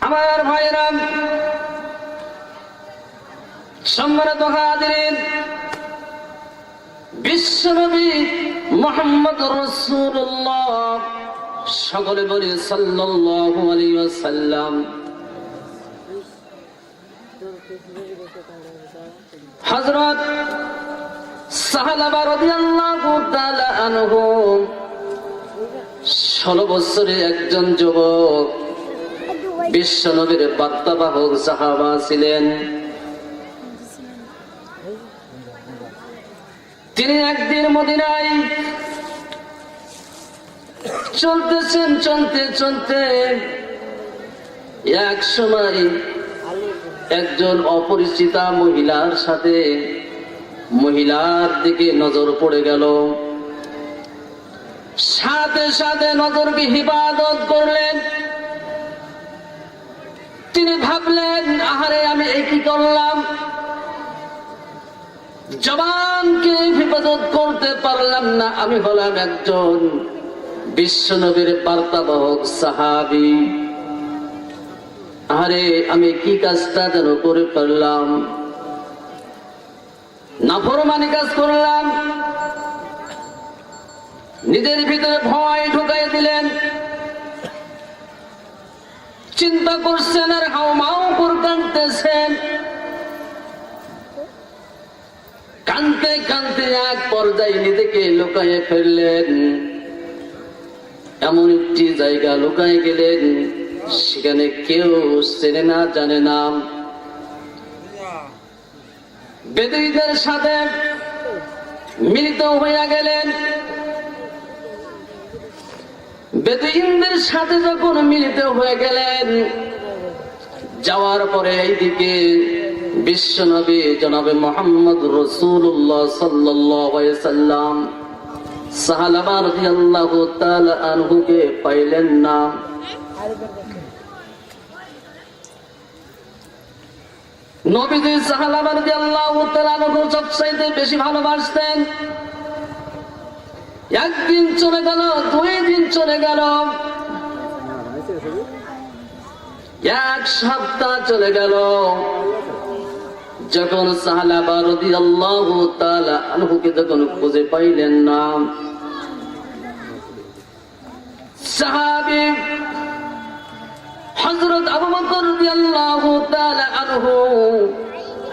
আমার ভাইরা, সম্মানিত হাজিরিন, বিশ্বনবী মুহাম্মদ রাসূলুল্লাহ, সকলে বলি সাল্লাল্লাহু আলাইহি ওয়াসাল্লাম। হযরত সাহাবা রাদিয়াল্লাহু তাআলা আনহু 16 বছরের একজন যুবক, বিশ্বনবীর বার্তাবাহক সাহাবা ছিলেন। তিনি একদিন মদিনায় চলতে এক সময় একজন অপরিচিতা মহিলার দিকে নজর পড়ে গেল। সাথে সাথে নজরকে হিফাজত করলেন। তিনি ভাবলেন, আহারে আমি একই করলাম, জবানকে হিফাজত করতে পারলাম না। আমি হলাম একজন বিশ্বনবীর বার্তাবাহক সাহাবী। আরে আমি কি কাজটা যেন করে ফেললাম, নাফরমানি কাজ করলাম। নিজের ভিতরে ভয় ঢুকাই দিলেন। চিন্তা করছেন আর হাউমাউ করে কাঁদতেছেন। কাঁদতে কাঁদতে এক পর্যায়ে নিজেকে লুকাইয়ে ফেললেন। এমন একটি জায়গা লুকায় গেলেন, সেখানে কেউ চেনে না, জানে না। বেদুইনদের সাথে মিলিত হইয়া গেলেন। বেদুইনদের সাথে যখন মিলিত হয়ে গেলেন, যাওয়ার পরে এইদিকে বিশ্বনবী জনাবে মুহাম্মদ রাসূলুল্লাহ সাল্লাল্লাহু আলাইহি সাল্লাম সাহাবা রাদিয়াল্লাহু তাআলা আনহুকে পাইলেন না। নবীজি সাহাবা রাদিয়াল্লাহু তাআলা আনহু সবচাইতে বেশি ভালোবাসতেন। একদিন চলে গেল, 2 দিন চলে গেল, 1 সপ্তাহ চলে গেল। যখন সাহাবা রাদিয়াল্লাহু তাআলা আনহুকে যখন খুঁজে পাইলেন না, সাহাবী হযরত আবু বকর রাদিয়াল্লাহু তাআলা আনহু,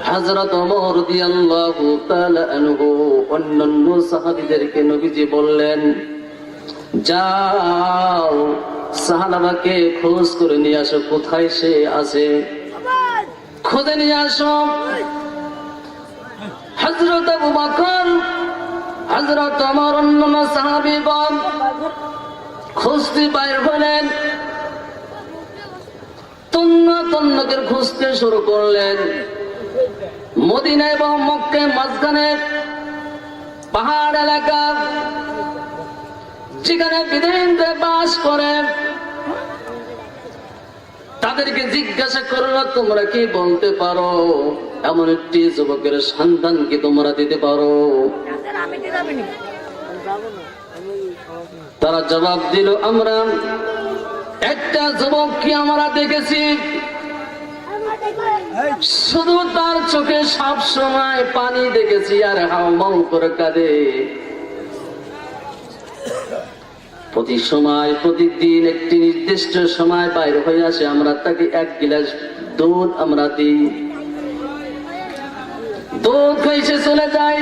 হযরত ওমর রাদিয়াল্লাহু তাআলা আনহু, অন্যান্য সাহাবীদেরকে নবীজি বললেন, যাও সাহাবাকে খোঁজ করে নিয়ে আসো, কোথায় সে আছে খুঁজে নিয়ে আসো। হযরত আবু বকর, হযরত ওমর, অন্যান্য সাহাবীগণ খুঁজতে বাইর হলেন। তন্নকে খুঁজতে শুরু করলেন। মদিনা এবং মক্কার মাঝখানে পাহাড় এলাকা, যেখানে বেদুইনরা বাস করে। তাদেরকে জিজ্ঞাসা করলো, তোমরা কি বলতে পারো এমন একটি যুবকের সন্ধান কি তোমরা দিতে পারো? তারা জবাব দিল, আমরা একটা যুবককে আমরা দেখেছি, শুধু তার চোখে সব সময় পানি দেখেছি আর হাউমাউ করে কাঁদে। প্রতি সময় প্রতিদিন একটি নির্দিষ্ট সময় বাইরে হয়ে আসে, আমরা তাকে 1 গিলাস দুধ আমরা দিই। দুধ খাইছে চলে যায়,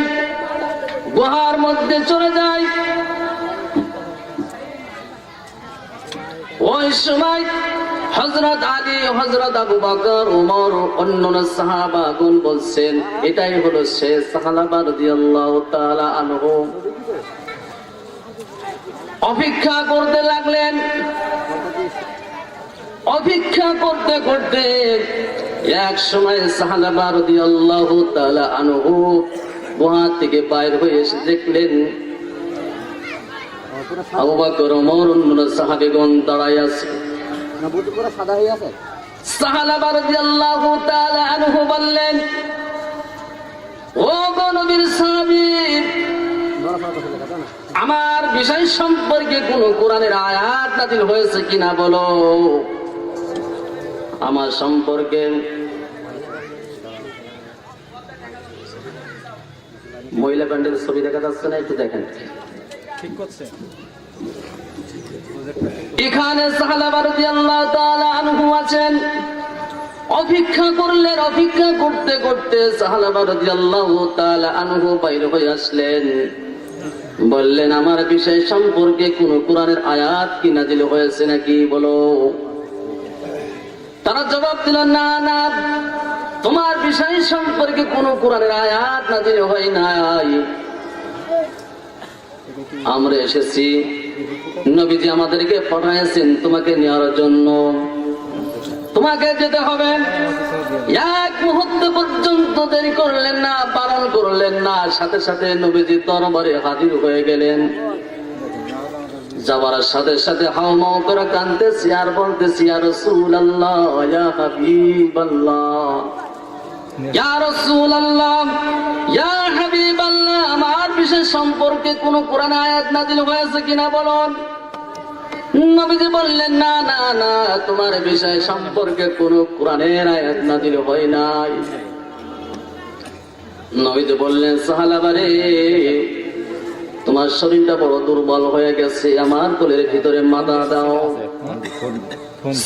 গুহার মধ্যে চলে যায়। ওই সময় হযরত আলী, হযরত আবু বকর, ওমর, অন্যান্য সাহাবাগণ বলছেন, এটাই হলো সে সাহাবা রাদিয়াল্লাহু তাআলা আনহু। অপেক্ষা করতে লাগলেন। অপেক্ষা করতে করতে এক সময় সাহাবা রাদিয়াল্লাহু তাআলা আনহু গুহা থেকে বাইর হয়ে এসে দেখলেন আবু বকর, ওমর, অন্যান্য সাহাবীগণ দাঁড়ায় আছে। সাহাবা রাদিয়াল্লাহু তাআলা আনহু বললেন, ও গো নবীর সাহাবী, আমার বিষয় সম্পর্কে কোন কোরআনের আয়াত নাযিল হয়েছে কিনা বলো। আমার সম্পর্কে মহিলা প্যান্ডেলের ছবি দেখা যাচ্ছে না, একটু দেখেন। এখানে সাহাবা রাদিয়াল্লাহু তাআলা আনহু আছেন। অপেক্ষা করলেন, অপেক্ষা করতে করতে সাহাবা রাদিয়াল্লাহু তাআলা আনহু বাইরে হয়ে আসলেন। বললেন, আমার বিষয় সম্পর্কে কোন কোরআনের আয়াত কি নাযিল হয়েছে নাকি বলো। তারা জবাব দিল, না না, তোমার বিষয় সম্পর্কে কোন কোরআনের আয়াত নাযিল হয় নাই। আমরা এসেছি, নবীজি আমাদেরকে পাঠিয়েছেন তোমাকে নেওয়ার জন্য। তোমাকে যেতে হবে। এক মুহূর্ত পর্যন্ত দেরি করলেন না, পালন করলেন না, সাথে সাথে নবীজি দরবারে হাজির হয়ে গেলেন। যাওয়ার সাথে সাথে হাওমাও করে কাঁদতেছি আর বলতেছি, ইয়া রাসূলুল্লাহ, ইয়া হাবিবাল্লাহ, ইয়া রাসূলুল্লাহ, ইয়া হাবিবাল্লাহ, আমার বিষয় সম্পর্কে কোন কোরআন আয়াত নাযিল হয়েছে কিনা বলুন। নবীজি বললেন, না না না, তোমার বিষয় সম্পর্কে কোন কোরআনের আয়াত নাযিল হয় নাই। নবীজি বললেন, সাহাবা রে, তোমার শরীরটা বড় দুর্বল হয়ে গেছে, আমার কোলের ভিতরে মাথা দাও।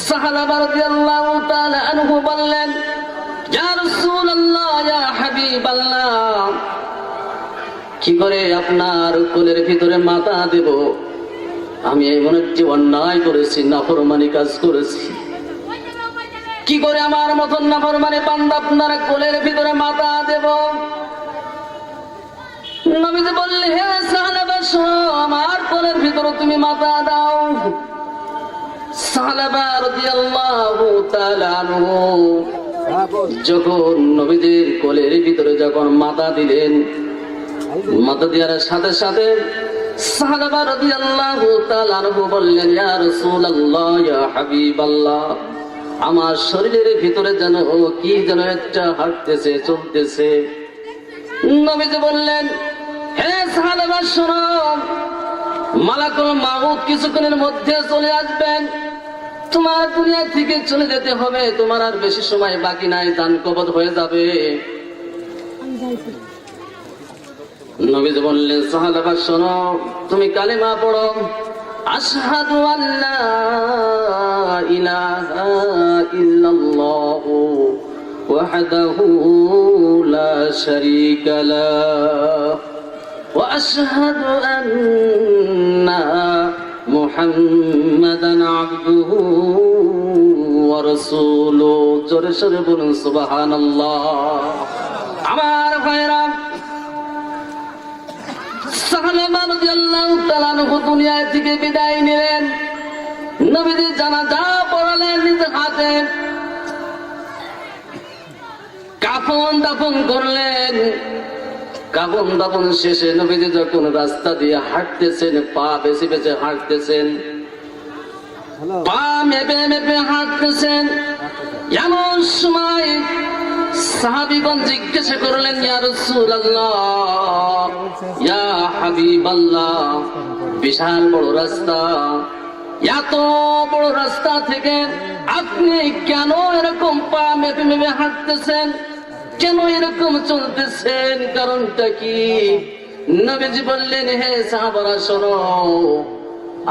সাহাবা রাদিয়াল্লাহু তাআলা আনহু বললেন, ইয়া রাসূলুল্লাহ, ইয়া হাবিবাল্লাহ, কি করে আপনার কোলের ভিতরে মাথা দেব? আমি এমন একটি অন্যায় করেছি, নাফরমানি কাজ করেছি, কি করে আমার মতন নাফরমানি বান্দা আপনার কোলের ভিতরে মাথা দেব? নবীজি বললেন, হে সাহাবা, আমার কোলের ভিতরে তুমি মাথা দাও। সাহাবা রাদিয়াল্লাহু তাআলা আনহু যখন নবীজির কোলের ভিতরে যখন মাথা দিলেন, মাথা দেওয়ার সাথে সাথে সাহাবা রাদিয়াল্লাহু তাআলা আনহু বললেন, ইয়া রাসূলুল্লাহ, ইয়া হাবিবাল্লাহ, আমার শরীরের ভিতরে যেন কি যেন একটা হাঁটতেছে, চলতেছে। নবীজি বললেন, হে সাহাবা, শোনো, মালাকুল মাউত কিছুক্ষণের মধ্যে চলে আসবেন, তোমার দুনিয়া থেকে চলে যেতে হবে, তোমার আর বেশি সময় বাকি নাই, জান কবজ হয়ে যাবে। নবীজি বললেন, সাহাবা শোনো, তুমি কালেমা পড়ো, আশহাদু আল্লা ইলাহা ইল্লাল্লাহু ওয়াহদাহু লা শারীকা লাহু ওয়া আশহাদু আন্না মুহাম্মাদান আবদুহু ওয়া রাসূলুহু। জোরে জোরে বলুন সুবহানাল্লাহ। আমার ভাইরা, সাহাবা রাদিয়াল্লাহু তাআলা আনহু দুনিয়া থেকে বিদায় নিলেন। নবীজি জানাজা পড়ালেন নিজ হাতে, কাফন দাফন করলেন। কাফন দাফন শেষে নবীজি যখন রাস্তা দিয়ে হাঁটতেছেন, পা বেছে বেছে হাঁটতেছেন, পা মেপে মেপে হাঁটতেছেন, এমন সময় সাহাবীগণ জিজ্ঞাসা করলেন, ইয়া রাসূলুল্লাহ, ইয়া হাবিবাল্লাহ, বিশাল বড় রাস্তা, এত বড় রাস্তা থেকে আপনি কেন এরকম পা মেপে মেপে হাঁটতেছেন, কেন এরকম চলতেছেন, কারণটা কি? নবীজি বললেন, হে সাহাবারা শোনো,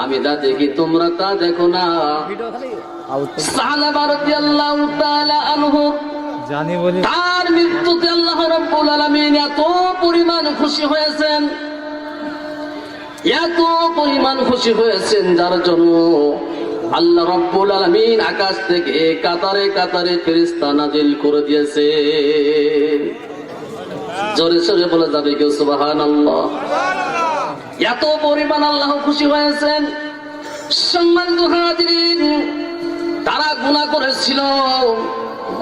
আমি যা দেখি তোমরা তা দেখো না। সাহাবা রাদিয়াল্লাহু তাআলা আনহু তার মৃত্যুতে আল্লাহ রাব্বুল আলামিন এত পরিমাণ খুশি হয়েছেন, এত পরিমাণ খুশি হয়েছেন, যার জন্য আল্লাহ রাব্বুল আলামিন আকাশ থেকে কাতারে কাতারে ফেরেশতা নাজিল করে দিয়েছে। জোরে জোরে বলা যাবে কেউ সুবহানাল্লাহ। এত পরিমাণ আল্লাহ খুশি হয়েছেন। সম্মানিত হাজিরিন, তারা গুনাহ করেছিল,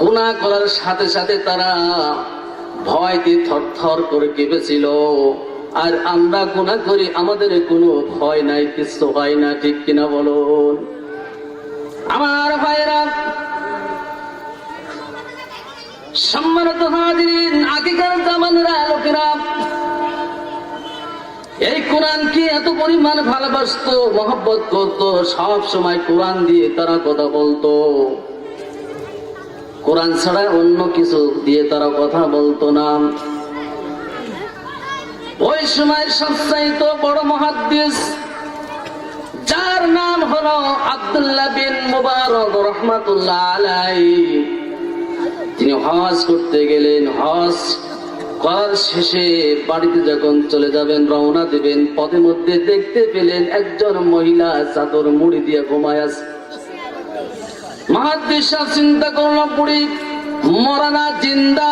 গুনাহ করার সাথে সাথে তারা ভয়তে থরথর করে কেঁপেছিল। আর আমরা গুনাহ করি, আমাদের কোনো ভয় নাই, কিছু হয় না, ঠিক কিনা বলুন আমার ভাইরা। সম্মানিত হাজিরিন, আগেকার জামানার লোকেরা এই কোরআনকে এত পরিমাণ ভালোবাসতো, মহব্বত করতো, সব সময় কোরআন দিয়ে তারা কথা বলতো। কোরআন ছাড়া অন্য কিছু দিয়ে তারা কথা বলতো না। ওই সময় সবচাইতে বড় মুহাদ্দিস যার নাম হলো আব্দুল্লাহ বিন মুবারক রাহমাতুল্লাহ আলাইহি, তিনি হজ করতে গেলেন। হজ করার শেষে বাড়িতে যখন চলে যাবেন, রওনা দিবেন, পথে মধ্যে দেখতে পেলেন একজন মহিলা চাদর মুড়ি দিয়ে ঘুমায় আছে। মুহাদ্দিস চিন্তা করল, বুড়ি মরা না জিন্দা,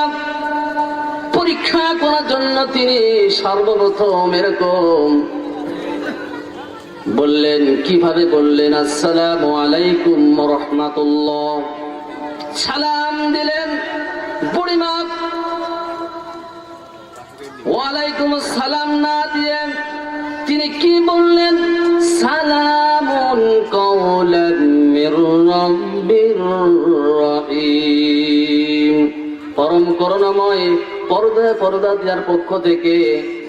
পরীক্ষা করার জন্য তিনি সর্বপ্রথম এরকম বললেন। কিভাবে বললেন? আসসালামু আলাইকুম ওয়া রাহমাতুল্লাহ, সালাম দিলেন। বুড়িমা ওয়ালাইকুম আসসালাম না দিয়ে তিনি কি বললেন? সালামুন কাওলান মির রাব্বির রহিম, পরম করুণাময় পরদা দিয়ার পক্ষ থেকে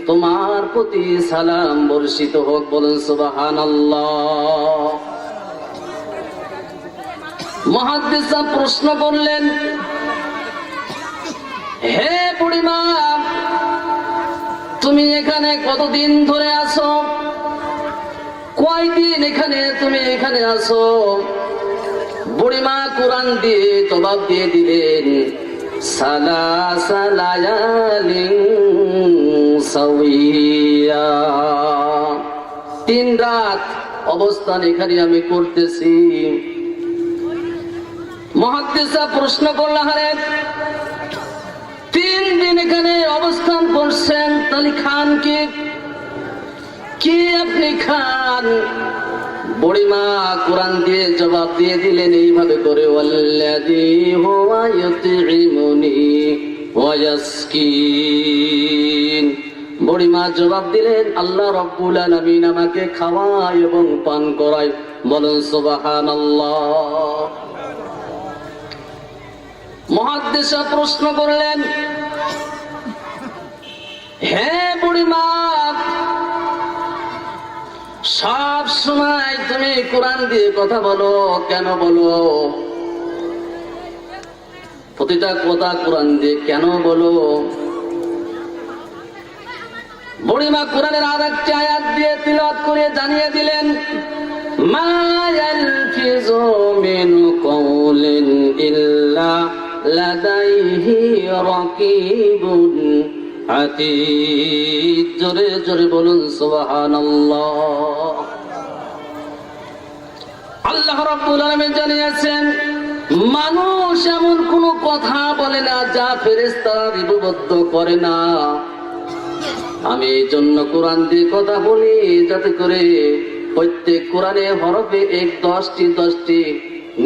তোমার প্রতি সালাম বর্ষিত হোক। বলুন সুবহানাল্লাহ। মুহাদ্দিস প্রশ্ন করলেন, হে বুড়িমা, তুমি এখানে কতদিন ধরে আছো? কয়দিন তুমি এখানে আছো? বুড়িমা কোরআন দিয়ে জবাব দিয়ে দিলেন, সালাসা লায়ালিন সাওয়িয়া, 3 রাত অবস্থান এখানে আমি করতেছি। মুহাদ্দিস প্রশ্ন করলেন, আরে 3 দিন এখানে অবস্থান করছেন, তাহলে খান কি আপনি খান? বুড়িমা কোরআন দিয়ে জবাব দিয়ে দিলেন এইভাবে করে, ওয়াল্লাযী হুয়া ইউতঈমুনি ওয়া ইয়াসকিন। বুড়িমা জবাব দিলেন, আল্লাহ রাব্বুল আলামিন আমাকে খাওয়ায় এবং পান করায়। বলুন সুবহানাল্লাহ। মুহাদ্দিস প্রশ্ন করলেন, হে বুড়িমা, সব সময় তুমি কোরআন দিয়ে কথা বলো, কেন বলো? প্রতিটা কথা কোরআন দিয়ে কেন বলো? বুড়িমা কোরআনের আরেকটি আয়াত দিয়ে তিলাওয়াত করে জানিয়ে দিলেন, মা ইয়ালফিযু মিন কাওলিন ইল্লা লাদাইহি রাকিবুন আতীদ। জোরে জোরে বলুন সুবহানাল্লাহ। আল্লাহ রাব্বুল আলামিন জানিয়েছেন, মানুষ এমন কোন কথা বলে না যা ফেরেশতারা লিপিবদ্ধ করে না। আমি এই জন্য কোরআন দিয়ে কথা বলি, যাতে করে প্রত্যেক কোরআনে হরফে 10টি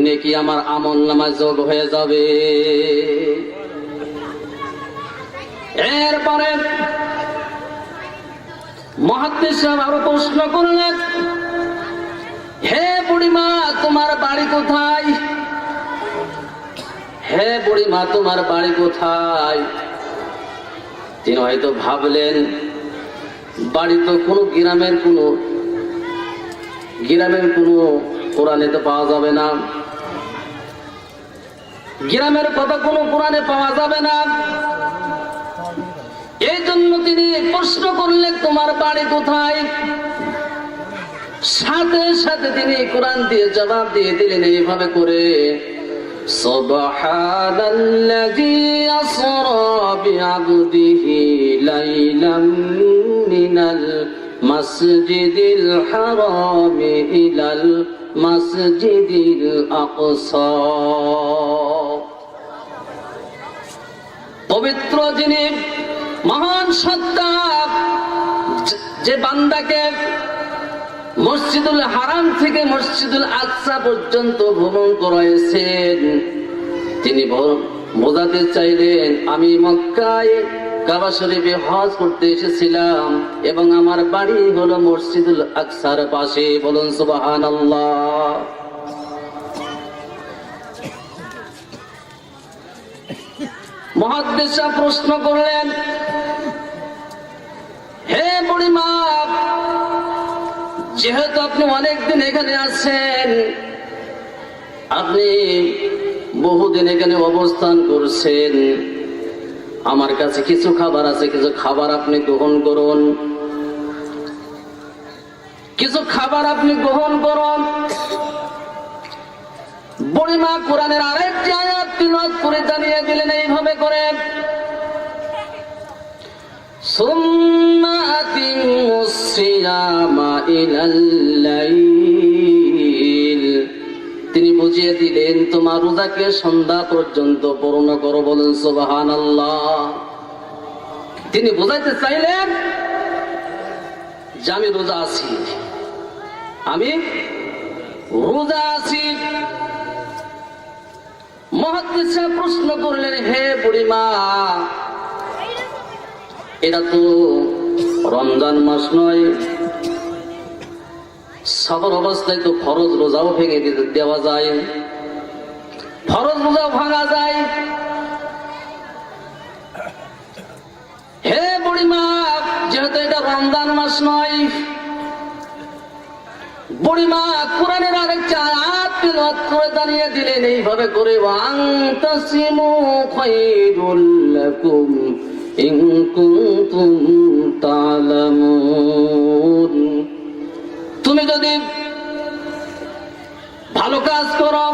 নেকি আমার আমলনামায় যোগ হয়ে যাবে। এরপরে মুহাদ্দিস আরো প্রশ্ন করলেন, হে বুড়িমা, তোমার বাড়ি কোথায়? হে বুড়িমা, তোমার বাড়ি কোথায়? তিনি হয়তো ভাবলেন, বাড়ি তো কোনো গ্রামের কোরআনে তো পাওয়া যাবে না, গ্রামের কথা কোনো কোরআনে পাওয়া যাবে না। এই জন্য তিনি প্রশ্ন করলেন, তোমার বাড়ি কোথায়? সাথে সাথে তিনি কোরআন দিয়ে জবাব দিয়ে দিলেন এইভাবে করে, সুবহানাল্লাযী আসরা বিআবদিহি লাইলাম মিনাল মাসজিদিল হারামি ইলাল মাসজিদিল আকসা। পবিত্র যিনি, মহান সত্তা, যে বান্দাকে মসজিদুল হারাম থেকে মসজিদুল আকসা পর্যন্ত ভ্রমণ করাইছেন, তিনি বোঝাতে চাইলেন, আমি মক্কায় কাবা শরীফে হজ করতে এসেছিলাম এবং আমার বাড়ি হলো মসজিদুল আকসার পাশে। বলুন সুবহানাল্লাহ। মুহাদ্দিস প্রশ্ন করলেন, হে বুড়িমা, যেহেতু আপনি অনেকদিন এখানে আছেন, আপনি বহুদিন এখানে অবস্থান করছেন, আমার কাছে কিছু খাবার আছে, কিছু খাবার আপনি গ্রহণ করুন, কিছু খাবার আপনি গ্রহণ করুন। বুড়িমা কোরআনের আরেকটি আয়াত তিলাওয়াত করে জানিয়ে দিলেন এইভাবে করে, সুম্মা আতিমুস সিয়ামা ইলাল লাইল। তিনি বুঝিয়ে দিলেন তোমার রোজাকে সন্ধ্যা পর্যন্ত পূর্ণ করো, বলেন সুবহানাল্লাহ। তিনি বুঝাইতে চাইলেন যে আমি রোজা আছি, আমি রোজা আছি। মুহাদ্দিস সাহেব প্রশ্ন করলেন, হে বুড়িমা, এটা তো রমজান মাস নয়, সফর অবস্থায় তো ফরজ রোজাও ভেঙে দেওয়া যায়, ফরজ রোজাও ভাঙা যায়। হে বুড়িমা, যেহেতু এটা রমজান মাস নয়, বুড়িমা কোরআনের আরেকটা আয়াত তিলাওয়াত করে জানিয়ে দিলেন এইভাবে করে, ওয়ান্তাসিমু খায়রুল লাকুম ইন কুনতুম তা'লামুন। তুমি যদি ভালো কাজ করো,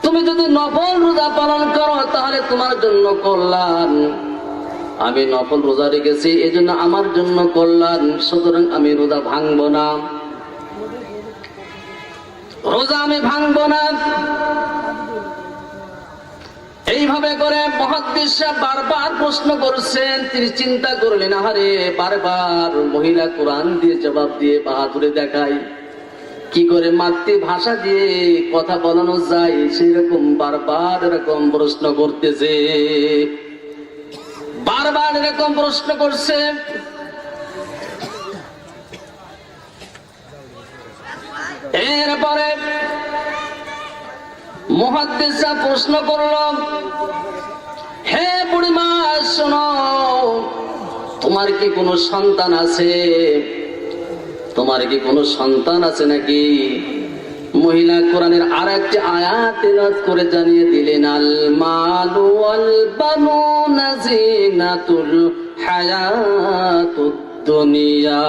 তুমি যদি নফল রোজা পালন করো, তাহলে তোমার জন্য কল্যাণ। আমি নফল রোজা রেখেছি, এই জন্য আমার জন্য কল্যাণ, সুতরাং আমি রোজা ভাঙবো না, রোজা আমি ভাঙবো না। এইভাবে করে মুহাদ্দিস সাহেব বারবার প্রশ্ন করছেন। তিনি চিন্তা করলেন, আরে বারবার মহিলা কোরআন দিয়ে জবাব দিয়ে বাহাদুরি দেখায়, কি করে মাতৃভাষা দিয়ে কথা বলানো যায়, সেরকম বারবার এরকম প্রশ্ন করতেছে, বারবার এরকম প্রশ্ন করছে। এরপরে মুহাদ্দিস সাহেব প্রশ্ন করল, হে বুড়িমা শোনো, তোমার কি কোনো সন্তান আছে? তোমার কি কোনো সন্তান আছে নাকি? মহিলা কোরআনের আরেকটি আয়াত তেলাওয়াত করে জানিয়ে দিলেন, আল মালু ওয়াল বানুনা জিনাতুল হায়াতুদ দুনিয়া।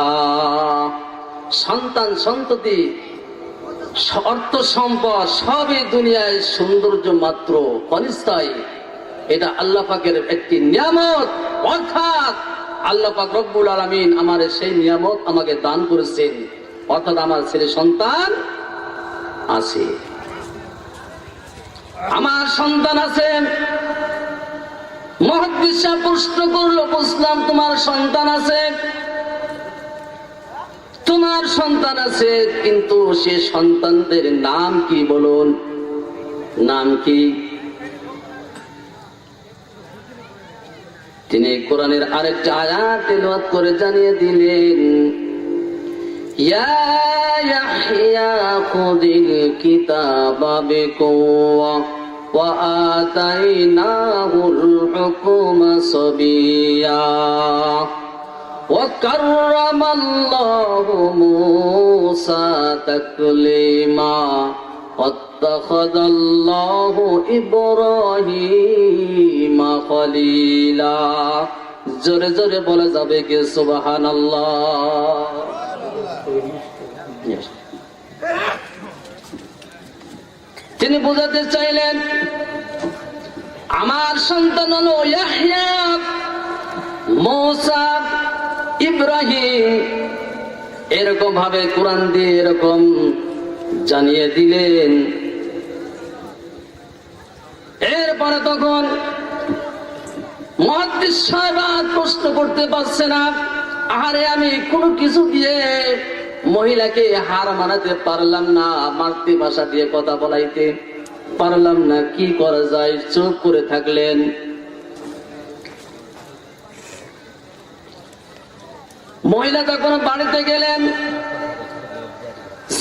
সন্তান সন্ততি অর্থ সম্পদ সবই দুনিয়ায় সৌন্দর্য মাত্র, ক্ষণস্থায়ী। এটা আল্লাহ পাকের একটি নিয়ামত, অর্থাৎ আল্লাহ পাক রব্বুল আলামিন আমার সেই নিয়ামত আমাকে দান করেছেন, অর্থাৎ আমার ছেলে সন্তান আছে, আমার সন্তান আছে। মুহাদ্দিস সাহেব প্রশ্ন করলো, বুঝলাম তোমার সন্তান আছে, তোমার সন্তান আছে, কিন্তু সে সন্তানদের নাম কি বলুন, নাম কি? তিনি কোরআনের আরেকটা আয়াত তেলাওয়াত করে জানিয়ে দিলেন, ইয়া ইয়াহইয়া খুযিল কিতাবা বিকুওয়া ওয়া আতাইনাহুল হুকমা সাবিয়্যা ওয়া কাররামাল্লাহু মূসা তাকলিমা ওয়াত্তাখাযাল্লাহু ইব্রাহিমা খলিলা। জোরে জোরে বলা যাবে কি সুবহানাল্লাহ? তিনি বোঝাতে চাইলেন আমার সন্তান হলো ইয়াহইয়া, মূসা, ইব্রাহিম। এরকম ভাবে কোরআন দিয়ে এরকম জানিয়ে দিলেন। এরপরে তখন মুহাদ্দিস সাহেব প্রশ্ন করতে পারছে না, আরে আমি কোনো কিছু দিয়ে মহিলাকে হার মানাতে পারলাম না, মাতৃভাষা দিয়ে কথা বলাইতে পারলাম না, কি করা যায়? চুপ করে থাকলেন। মহিলা তখন বাড়িতে গেলেন,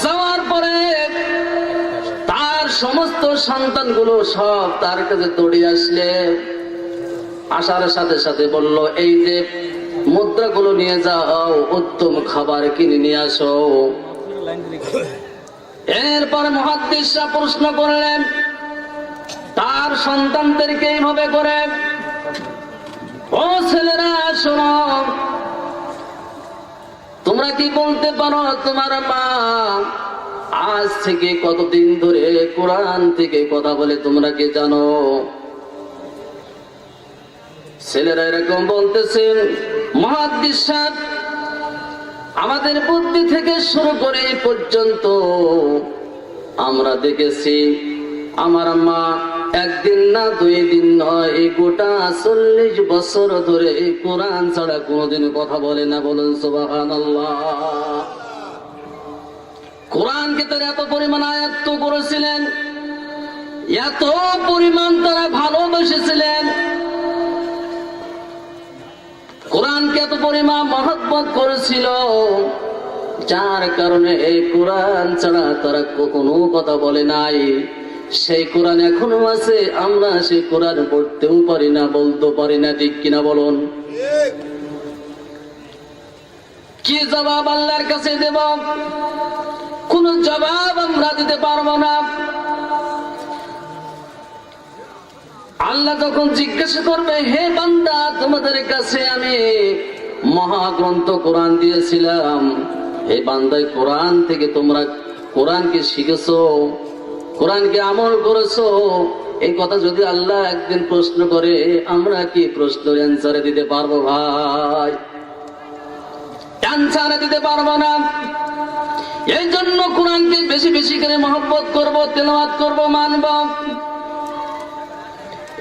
যাওয়ার পরে তার সমস্ত সন্তানগুলো সব তার কাছে দৌড়ে আসলে, আসার সাথে সাথে বলল, এই যে মুদ্রাগুলো নিয়ে যাও, উত্তম খাবার কিনে নিয়ে আসো। এরপর মুহাদ্দিস সাহেব প্রশ্ন করলেন, সন্তানদেরকে এইভাবে করে, ও ছেলেরা শোনো, তোমরা কি বলতে পারো তোমার মা আজ থেকে কতদিন ধরে কোরআন থেকে কথা বলে তোমরা কি জানো? ছেলেরা এরকম বলতেছেন, মুহাদ্দিস সাহেব, আমাদের বুদ্ধি থেকে শুরু করে এই পর্যন্ত আমরা দেখেছি আমার মা একদিন না 2 দিন নয়, এই গোটা 40 বছর ধরে এই কোরআন ছাড়া কোনোদিন কথা বলে না। বলুন সুবহানাল্লাহ। কোরআনকে তারা এত পরিমাণ আয়াত্ত করেছিলেন, এত পরিমাণ তারা ভালোবেসেছিলেন, কোরআনকে এত পরিমাণ মহব্বত করেছিল, যার কারণে এই কোরআন ছাড়া তারা কখনো কথা বলে নাই। সেই কোরআন এখনো আছে, আমরা সেই কোরআন পড়তেও পারি না, বলতে পারি না, ঠিক কিনা বলুন? কি জবাব আল্লাহর কাছে দেব? কোন জবাব আমরা দিতে পারবো না। আল্লাহ তখন জিজ্ঞাসা করবে, হে বান্দা, তোমাদের কাছে আমি মহাগ্রন্থ কোরআন দিয়েছিলাম, হে বান্দাই, কোরআন থেকে তোমরা কোরআনকে শিখেছো, কোরআনকে আমল করেছো? এই কথা যদি আল্লাহ একদিন প্রশ্ন করে, আমরা কি প্রশ্নের অ্যান্সারে দিতে পারবো? ভাই, অ্যান্সারে দিতে পারবো না। এই জন্য কোরআনকে বেশি বেশি করে মহব্বত করব, তেলাওয়াত করব, মানব।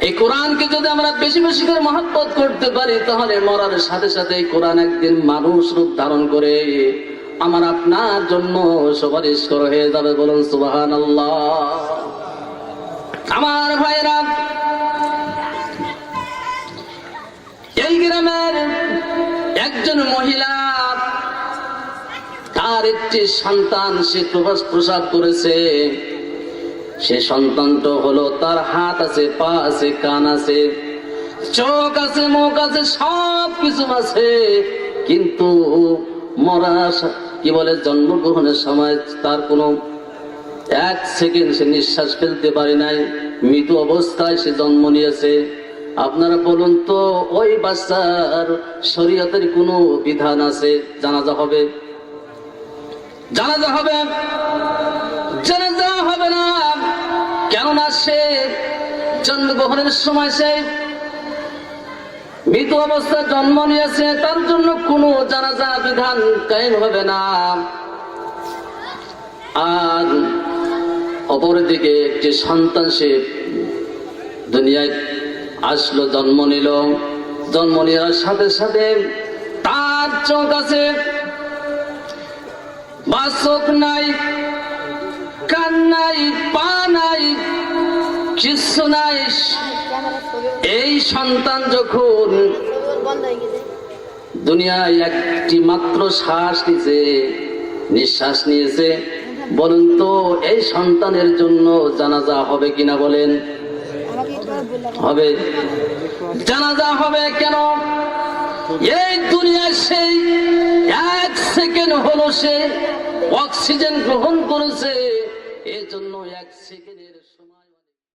এই কোরআনকে যদি আমরা বেশি বেশি করে মহব্বত করতে পারি, তাহলে মরার সাথে সাথে এই কোরআন একদিন মানুষ রূপ ধারণ করে আমার আপনার জন্য সুপারিশ করা হয়ে যাবে। বলুন সুবহানাল্লাহ। আমার ভাইরা, এই গ্রামের একজন মহিলা, তার একটি সন্তান সে প্রসব করেছে। সে সন্তানটা হলো, তার হাত আছে, পা আছে, কান আছে, চোখ আছে, মুখ আছে, সব কিছু আছে, কিন্তু মরা কি বলে জন্মগ্রহণের সময় তার কোনো 1 সেকেন্ড সে নিঃশ্বাস ফেলতে পারে নাই, মৃত অবস্থায় সে জন্ম নিয়েছে। আপনারা বলুন তো, ওই বাচ্চার শরীয়তের কোনো বিধান আছে? জানাজা হবে? জানাজা হবে? জানাজা হবে না। কেননা সে জন্মগ্রহণের সময় সে মৃত অবস্থায় জন্ম নিয়েছে, তার জন্য কোনো জানাজা বিধান কায়েম হবে না। আর অপরদিকে একটি সন্তান সে দুনিয়ায় আসলো, জন্ম নিল, জন্ম নেওয়ার সাথে সাথে তার চোখ আছে বা চোখ নাই, কান নাই, পা নাই, কিছু নাই। এই সন্তান যখন দুনিয়ায় একটি মাত্র শ্বাস নিয়েছে, নিঃশ্বাস নিয়েছে, বলুন তো এই সন্তানের জন্য জানাজা হবে কিনা? বলেন হবে। জানাজা হবে কেন? এই দুনিয়ায় সেই 1 সেকেন্ড হলো সে অক্সিজেন গ্রহণ করেছে, এজন্য 1 সেকেন্ডের